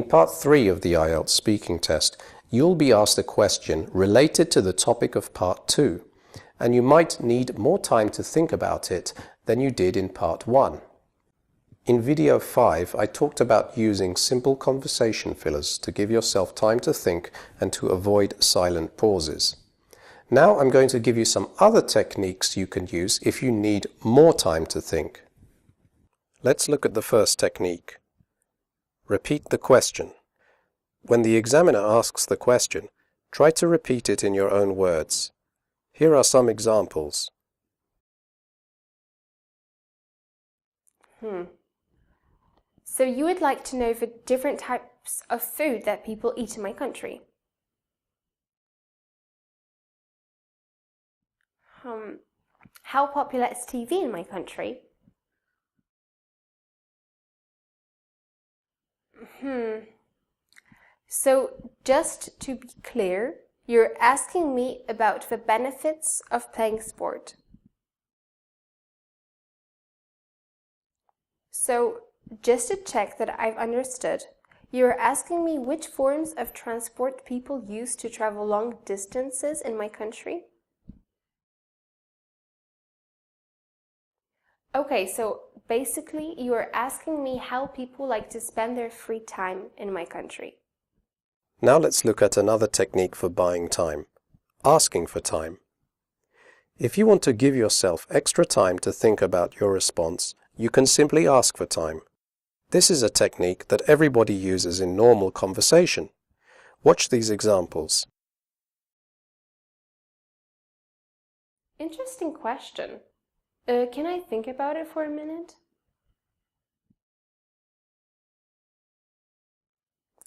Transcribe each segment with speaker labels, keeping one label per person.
Speaker 1: part 3 of the IELTS speaking test, you'll be asked a question related to the topic of part 2, and you might need more time to think about it than you did in part 1. In video 5, I talked about using simple conversation fillers to give yourself time to think and to avoid silent pauses. Now I'm going to give you some other techniques you can use if you need more time to think. Let's look at the first technique. Repeat the question. When the examiner asks the question, try to repeat it in your own words. Here are some examples.
Speaker 2: So you would like to know the different types of food that people eat in my country? How popular is TV in my country? So just to be clear, you're asking me about the benefits of playing sport. So just to check that I've understood, you're asking me which forms of transport people use to travel long distances in my country? Okay, so basically you are asking me how people like to spend their free time in my country.
Speaker 1: Now let's look at another technique for buying time, asking for time. If you want to give yourself extra time to think about your response, you can simply ask for time. This is a technique that everybody uses in normal conversation. Watch these examples.
Speaker 2: Interesting question. Can I think about it for a minute?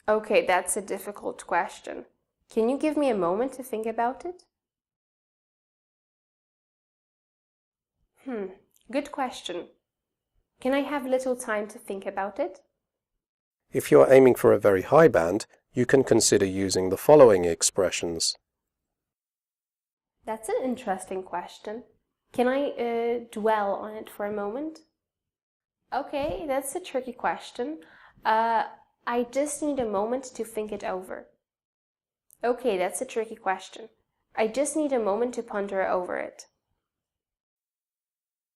Speaker 2: Okay, that's a difficult question. Can you give me a moment to think about it? Good question. Can I have a little time to think about it?
Speaker 1: If you are aiming for a very high band, you can consider using the following expressions.
Speaker 2: That's an interesting question. Can I dwell on it for a moment? Okay, that's a tricky question. I just need a moment to think it over. Okay, that's a tricky question. I just need a moment to ponder over it.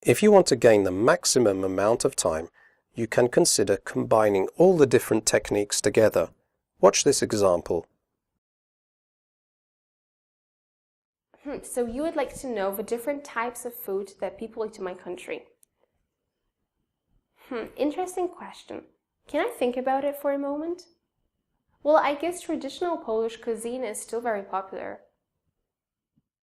Speaker 1: If you want to gain the maximum amount of time, you can consider combining all the different techniques together. Watch this example.
Speaker 2: So you would like to know the different types of food that people eat in my country. Interesting question. Can I think about it for a moment? Well, I guess traditional Polish cuisine is still very popular.